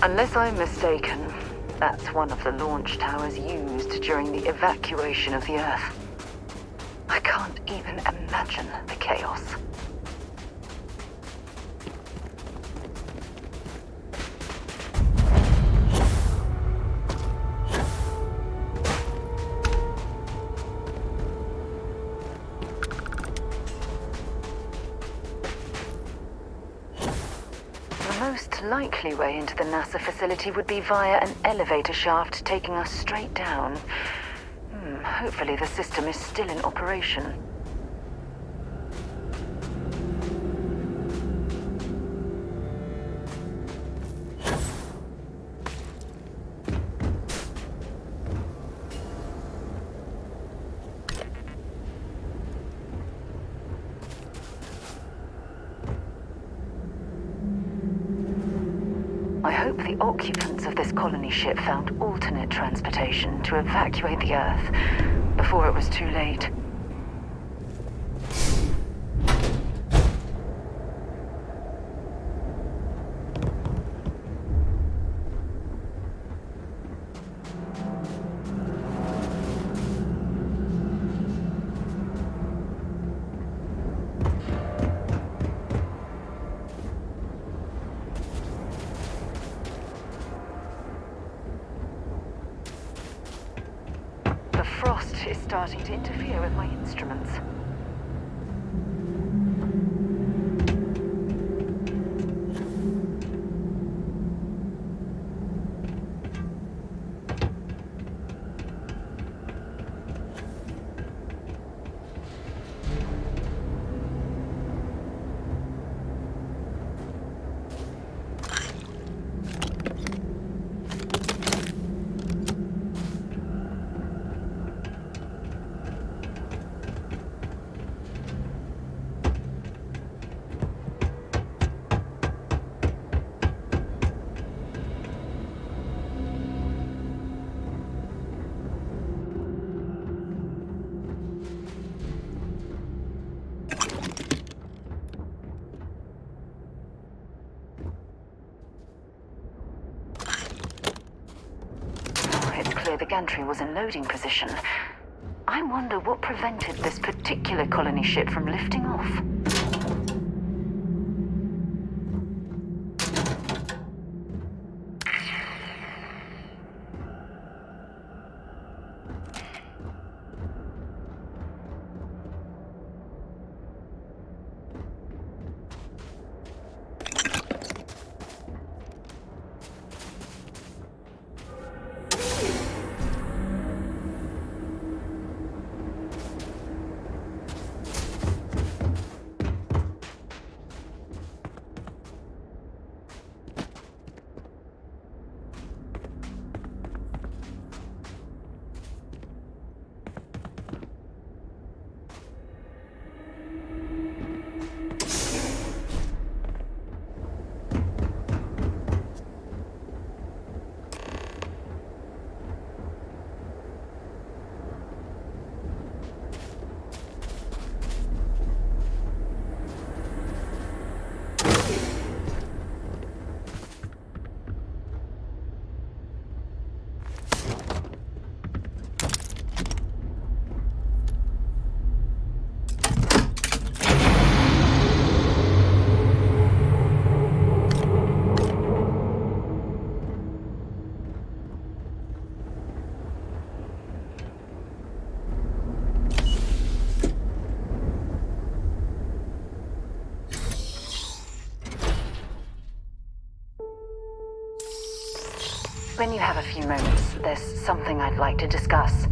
Unless I'm mistaken, that's one of the launch towers used during the evacuation of the Earth. I can't even imagine the chaos. The most likely way into the NASA facility would be via an elevator shaft taking us straight down. Hopefully the system is still in operation. I hope the occupants of this colony ship found alternate transportation to evacuate the Earth before it was too late. The frost is starting to interfere with my instruments. The gantry was in loading position. I wonder what prevented this particular colony ship from lifting off. When you have a few moments, there's something I'd like to discuss.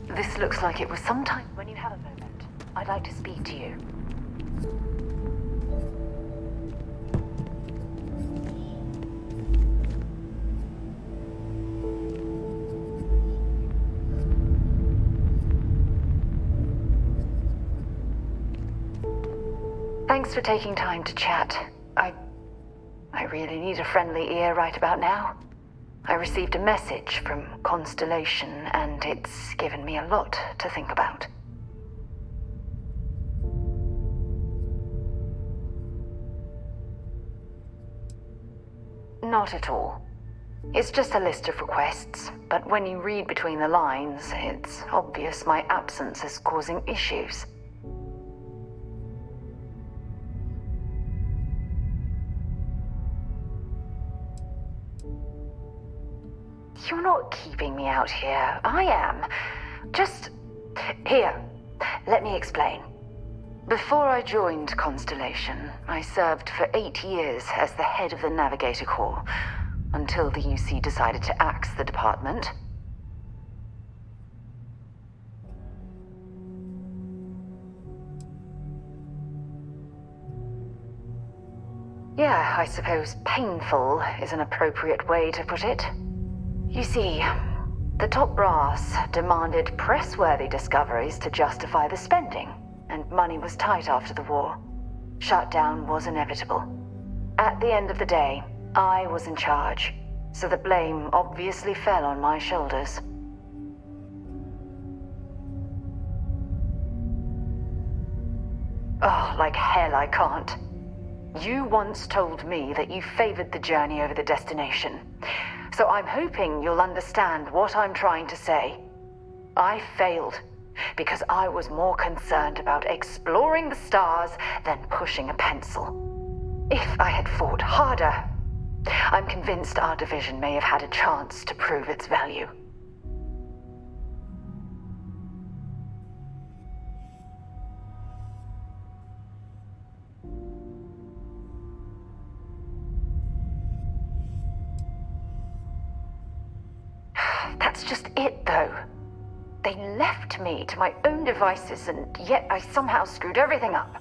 This looks like it was sometime. When you have a moment, I'd like to speak to you. Thanks for taking time to chat. I really need a friendly ear right about now. I received a message from Constellation, and it's given me a lot to think about. Not at all. It's just a list of requests, but when you read between the lines, it's obvious my absence is causing issues. You're not keeping me out here. I am. Just... Here, let me explain. Before I joined Constellation, I served for 8 years as the head of the Navigator Corps, until the UC decided to axe the department. Yeah, I suppose painful is an appropriate way to put it. You see, the top brass demanded press-worthy discoveries to justify the spending, and money was tight after the war. Shutdown was inevitable. At the end of the day, I was in charge, so the blame obviously fell on my shoulders. Oh, like hell I can't. You once told me that you favored the journey over the destination, so I'm hoping you'll understand what I'm trying to say. I failed because I was more concerned about exploring the stars than pushing a pencil. If I had fought harder, I'm convinced our division may have had a chance to prove its value. That's just it, though. They left me to my own devices, and yet I somehow screwed everything up.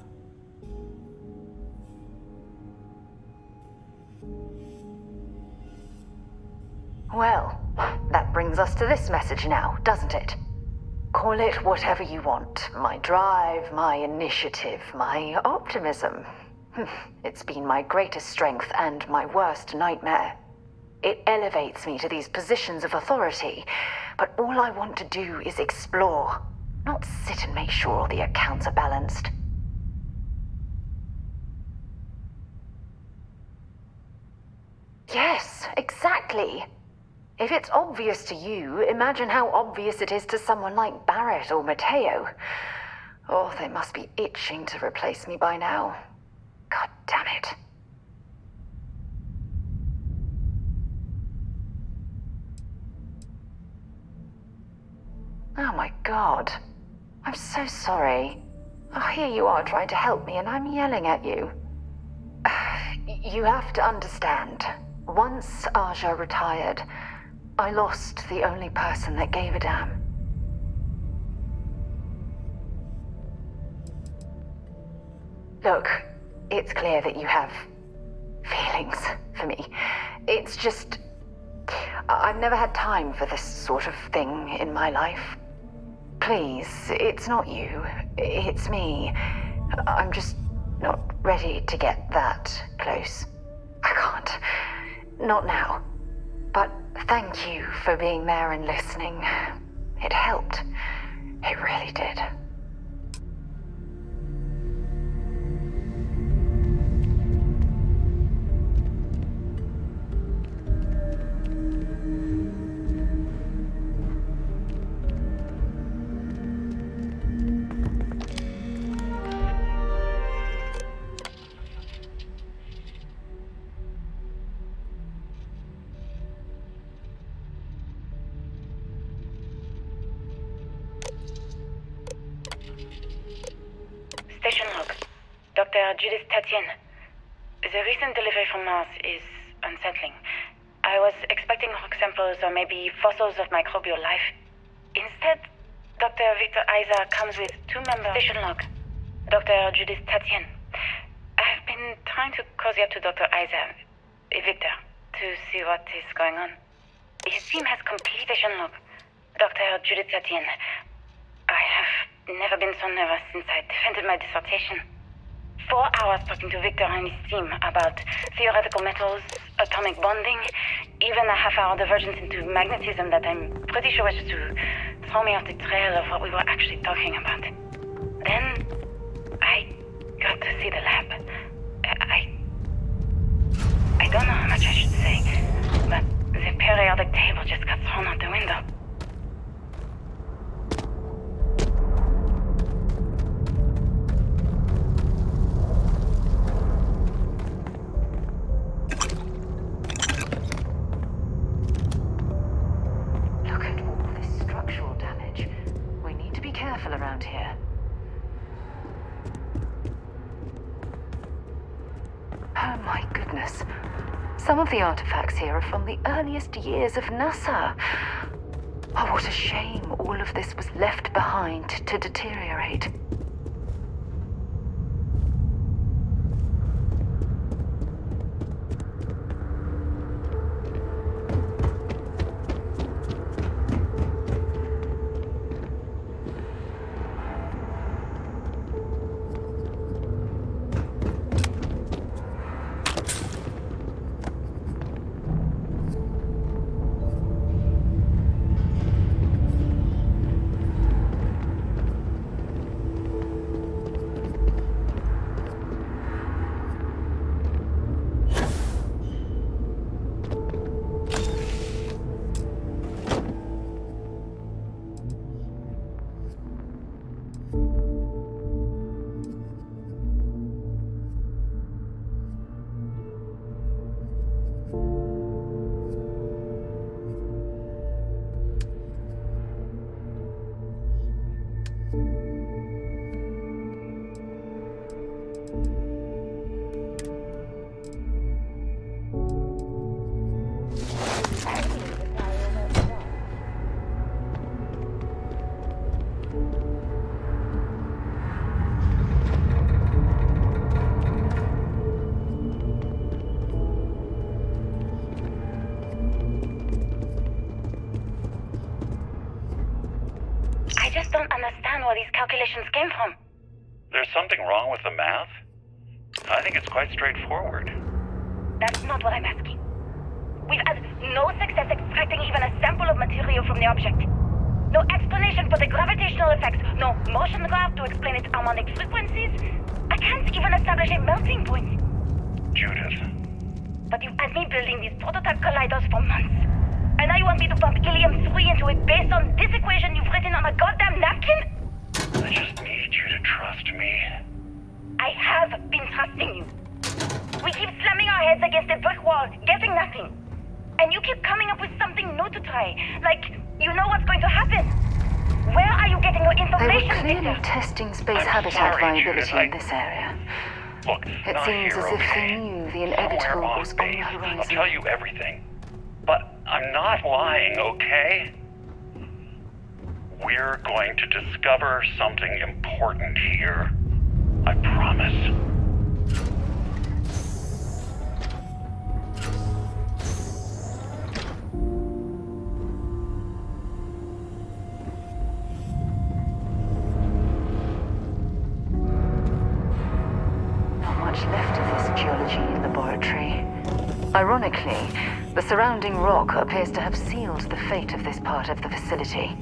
Well, that brings us to this message now, doesn't it? Call it whatever you want. My drive, my initiative, my optimism. It's been my greatest strength and my worst nightmare. It elevates me to these positions of authority, but all I want to do is explore, not sit and make sure all the accounts are balanced. Yes, exactly. If it's obvious to you, imagine how obvious it is to someone like Barrett or Matteo. Oh, they must be itching to replace me by now. God damn it. Oh my God. I'm so sorry. Oh, here you are trying to help me and I'm yelling at you. You have to understand. Once Aja retired, I lost the only person that gave a damn. Look, it's clear that you have feelings for me. It's just... I've never had time for this sort of thing in my life. Please, it's not you. It's me. I'm just not ready to get that close. I can't. Not now. But thank you for being there and listening. It helped. It really did. Station log. Dr. Judith Tatian. The recent delivery from Mars is unsettling. I was expecting rock samples or maybe fossils of microbial life. Instead, Dr. Victor Isa comes with 2 members. Station log. Dr. Judith Tatian. I've been trying to cozy up to Dr. Isa, Victor, to see what is going on. His team has complete station log. Dr. Judith Tatian. I have never been so nervous since I defended my dissertation. 4 hours talking to Victor and his team about theoretical metals, atomic bonding, even a half-hour divergence into magnetism that I'm pretty sure was to throw me off the trail of what we were actually talking about. Then, I got to see the lab. I don't know how much I should say. periodic table just got thrown out the window. Look at all this structural damage. We need to be careful around here. Oh my goodness. Some of the artifacts here are from the earliest years of NASA. Oh, what a shame all of this was left behind to deteriorate. I just don't understand where these calculations came from. There's something wrong with the math? I think it's quite straightforward. That's not what I'm asking. We've had no success extracting even a sample of material from the object. No explanation for the gravitational effects, no motion graph to explain its harmonic frequencies. I can't even establish a melting point. Judith. But you've had me building these prototype colliders for months. And now you want me to pump helium-3 into it based on this equation you've written on a goddamn napkin? I just need you to trust me. I have been trusting you. We keep slamming our heads against a brick wall, getting nothing. And you keep coming up with something new to try. Like, you know what's going to happen. Where are you getting your They information, were clearly Victor? testing space I'm habitat sorry, viability Judith, in this area. Look, It not seems here, as if okay? they knew the Somewhere inevitable on was on base. the I'll horizon. tell you everything. But I'm not lying, okay? We're going to discover something important here. I promise. Not much left of this geology laboratory. Ironically, the surrounding rock appears to have sealed the fate of this part of the facility.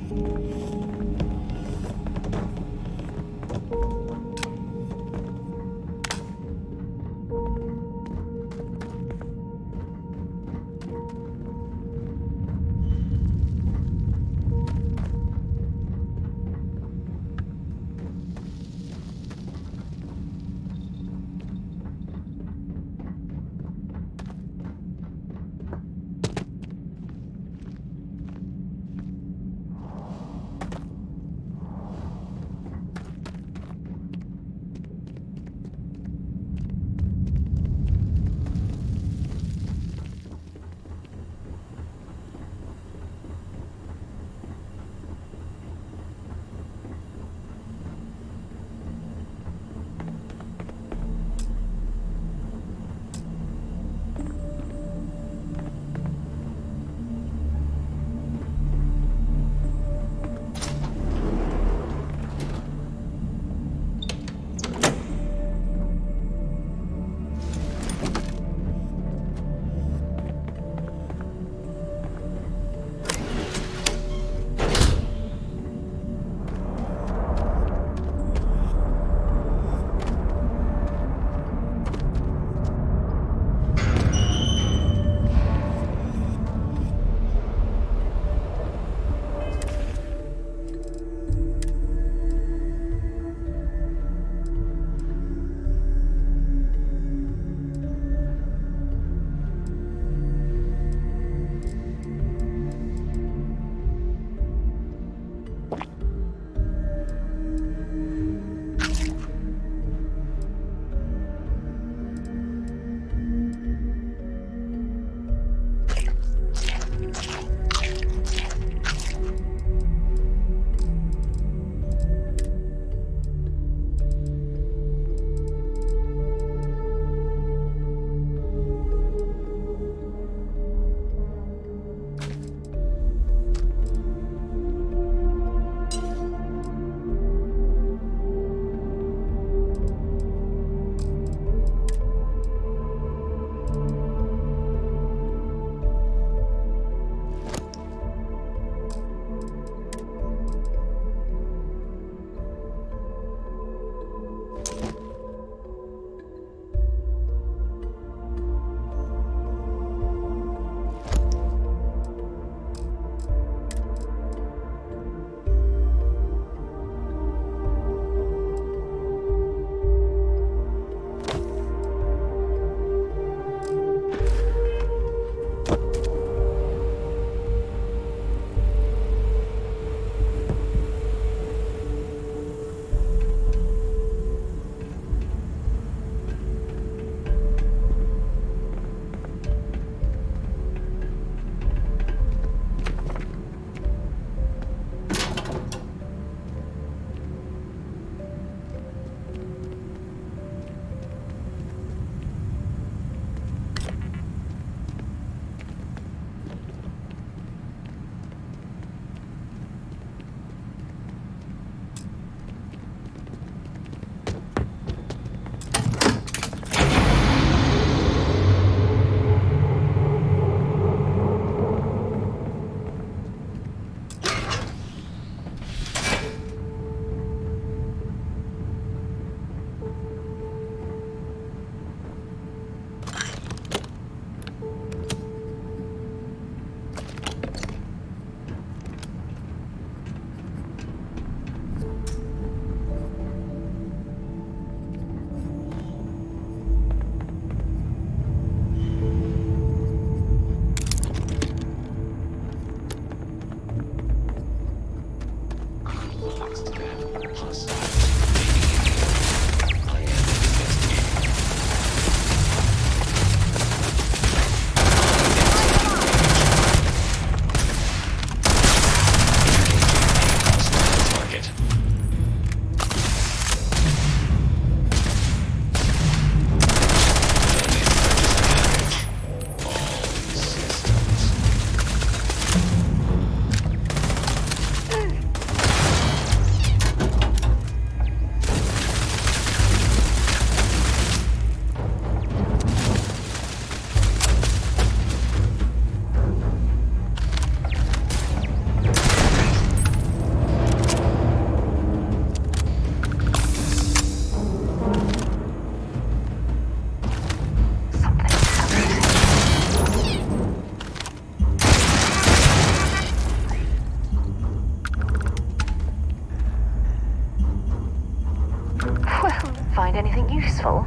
Find anything useful?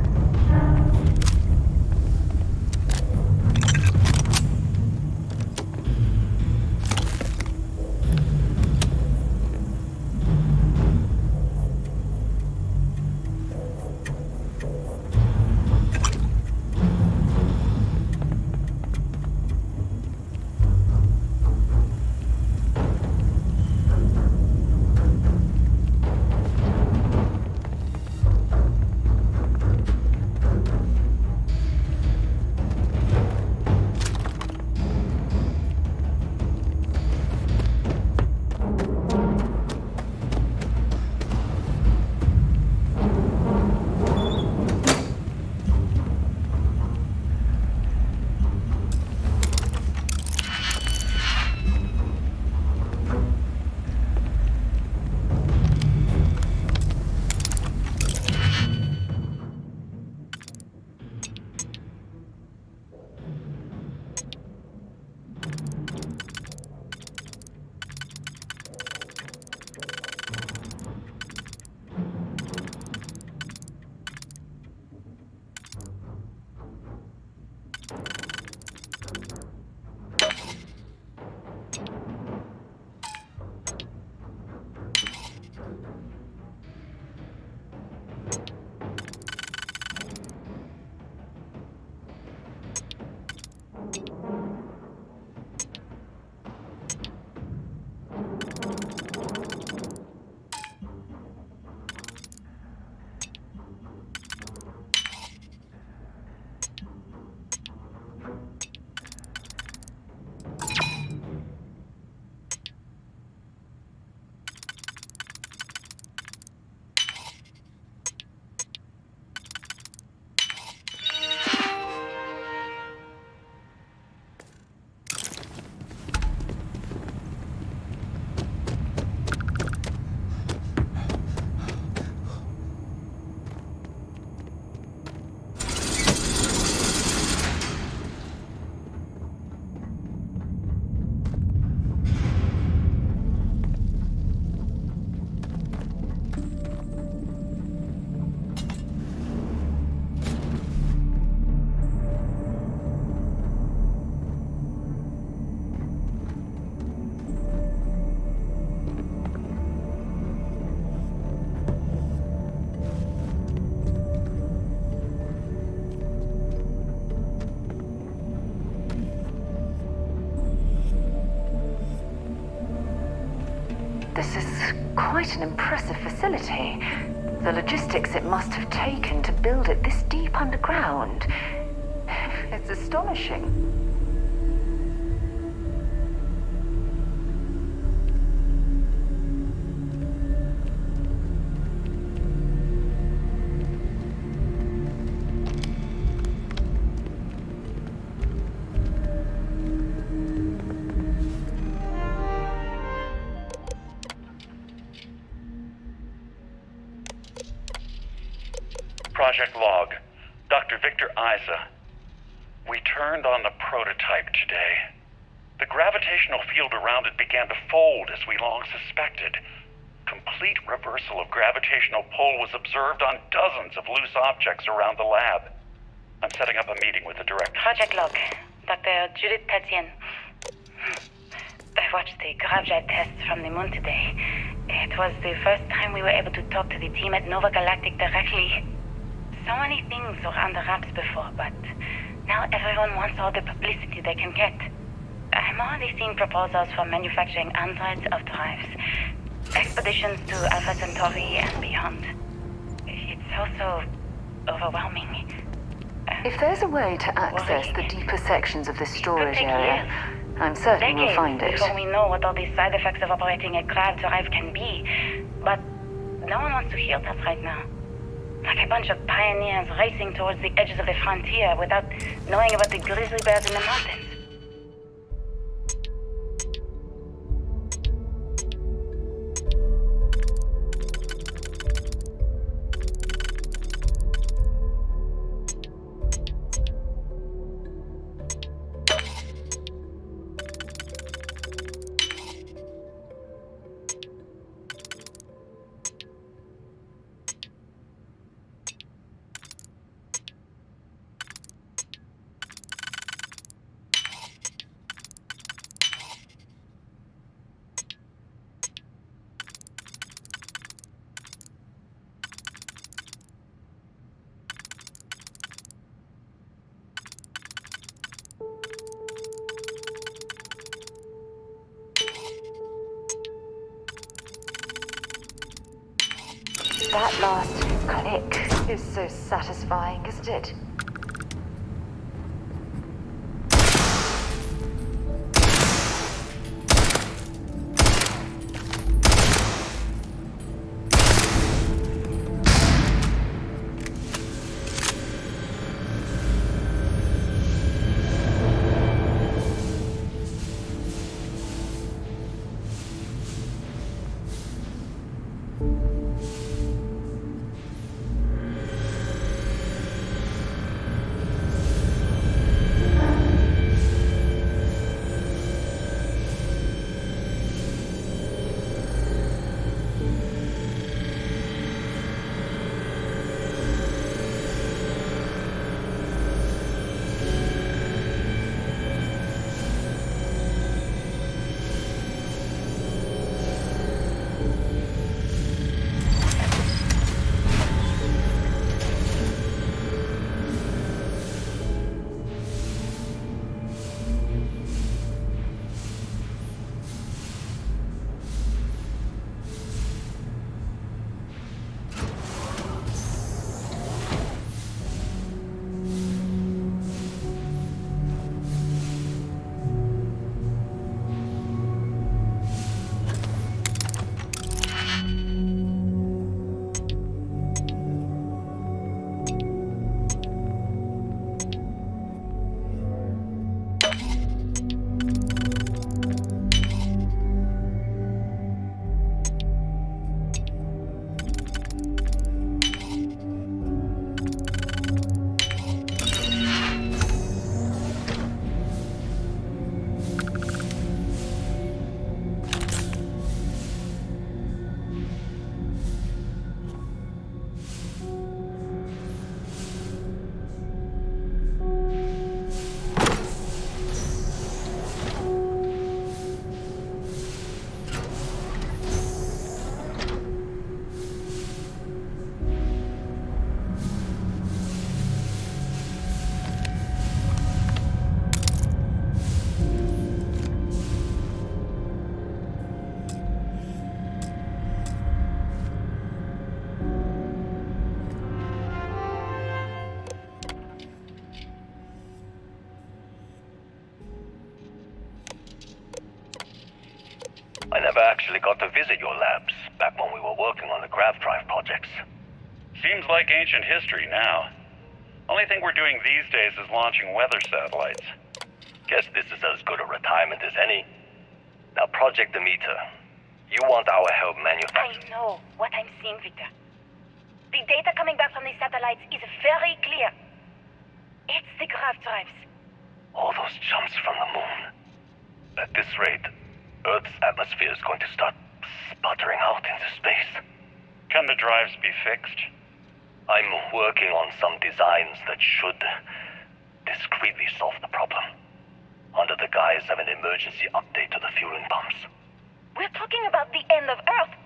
This is quite an impressive facility. The logistics it must have taken to build it this deep underground. It's astonishing. Project log. Dr. Victor Isa. We turned on the prototype today. The gravitational field around it began to fold as we long suspected. Complete reversal of gravitational pull was observed on dozens of loose objects around the lab. I'm setting up a meeting with the director. Project log. Dr. Judith Tatian. I watched the gravjet tests from the moon today. It was the first time we were able to talk to the team at Nova Galactic directly. So many things were under wraps before, but now everyone wants all the publicity they can get. I'm already seeing proposals for manufacturing hundreds of drives, expeditions to Alpha Centauri and beyond. It's also overwhelming. If there's a way to access the deeper sections of the storage area, I'm certain we'll find it. Before we know what all these side effects of operating a grav drive can be. But no one wants to hear that right now. Like a bunch of pioneers racing towards the edges of the frontier without knowing about the grizzly bears in the mountains. That last click is so satisfying, isn't it? I never actually got to visit your labs back when we were working on the grav drive projects. Seems like ancient history now. Only thing we're doing these days is launching weather satellites. Guess this is as good a retirement as any. Now, Project Demeter, you want our help manufacture... I know what I'm seeing, Victor. The data coming back from these satellites is very clear. It's the grav drives. All those jumps from the moon. At this rate, Earth's atmosphere is going to start sputtering out into space. Can the drives be fixed? I'm working on some designs that should discreetly solve the problem, under the guise of an emergency update to the fueling pumps. We're talking about the end of Earth.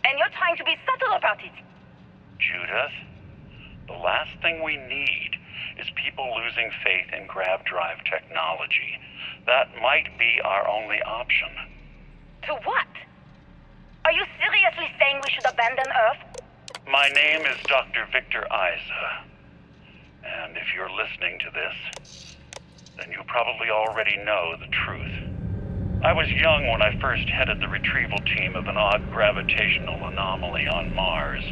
and you're trying to be subtle about it. Judith, the last thing we need is people losing faith in grav drive technology. That might be our only option. To what? Are you seriously saying we should abandon Earth? My name is Dr. Victor Isa. And if you're listening to this, then you probably already know the truth. I was young when I first headed the retrieval team of an odd gravitational anomaly on Mars.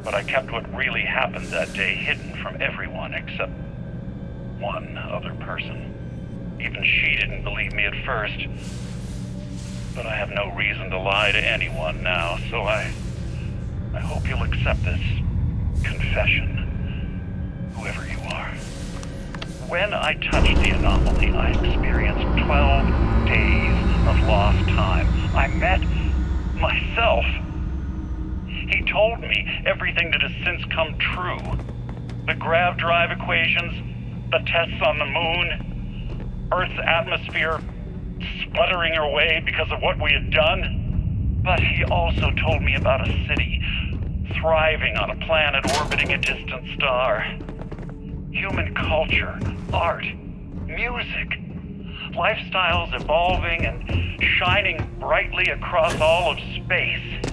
But I kept what really happened that day hidden from everyone except one other person. Even she didn't believe me at first. But I have no reason to lie to anyone now, so I hope you'll accept this confession, whoever you are. When I touched the anomaly, I experienced 12 days of lost time. I met myself. He told me everything that has since come true. The grav drive equations, the tests on the moon, Earth's atmosphere sputtering away because of what we had done. But he also told me about a city thriving on a planet orbiting a distant star. Human culture, art, music, lifestyles evolving and shining brightly across all of space.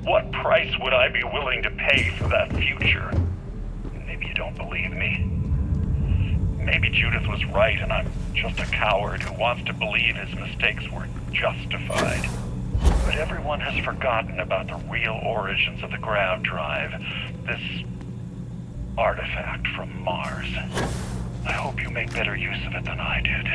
What price would I be willing to pay for that future? Maybe you don't believe me. Maybe Judith was right and I'm just a coward who wants to believe his mistakes were justified. But everyone has forgotten about the real origins of the grav drive, this artifact from Mars. I hope you make better use of it than I did.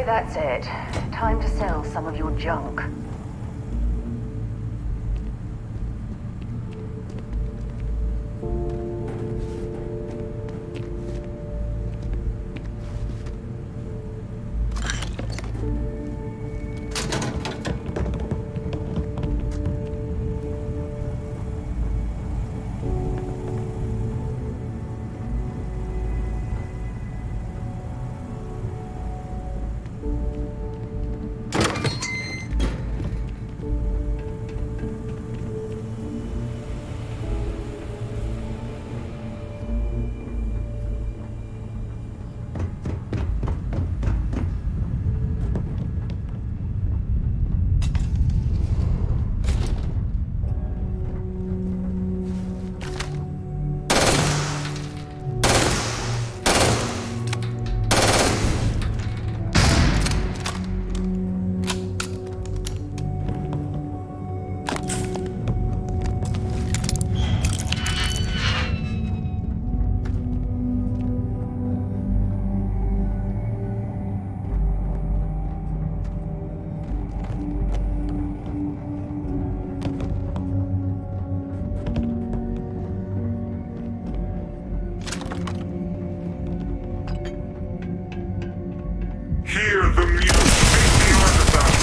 that's it. Time to sell some of your junk. Hear the music of the artifact.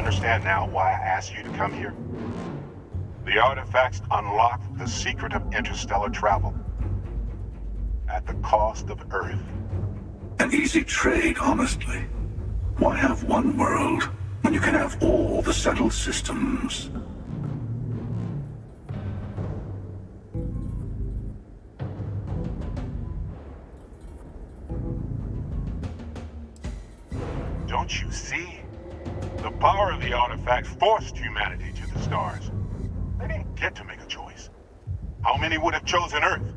understand now why I asked you to come here? The artifacts unlock the secret of interstellar travel. At the cost of Earth. An easy trade, honestly. Why have one world when you can have all the settled systems? Don't you see? The power of the artifacts forced humanity to the stars. They didn't get to make a choice. How many would have chosen Earth?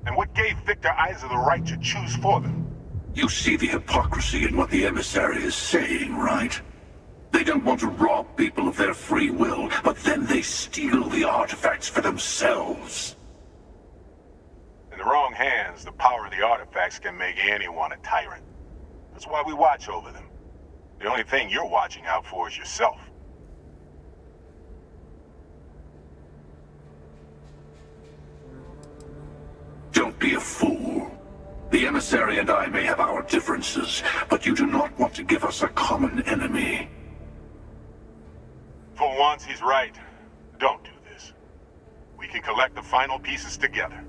And what gave Victor Isa the right to choose for them? You see the hypocrisy in what the emissary is saying, right? They don't want to rob people of their free will, but then they steal the artifacts for themselves. In the wrong hands, the power of the artifacts can make anyone a tyrant. That's why we watch over them. The only thing you're watching out for is yourself. Don't be a fool. The emissary emissary and I may have our differences, but you do not want to give us a common enemy. For once, he's right. Don't do this. We can collect the final pieces together.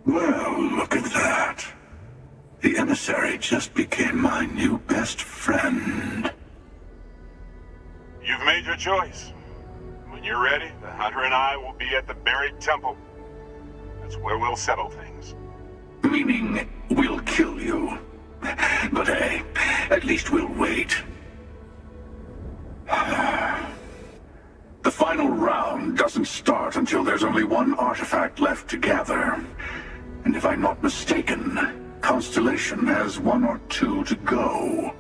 Well, look at that. The emissary just became my new best friend. You've made your choice. When you're ready, the hunter and I will be at the buried temple. That's where we'll settle things. Meaning, we'll kill you. But hey, at least we'll wait. The final round doesn't start until there's only one artifact left to gather. And if I'm not mistaken, Constellation has one or two to go.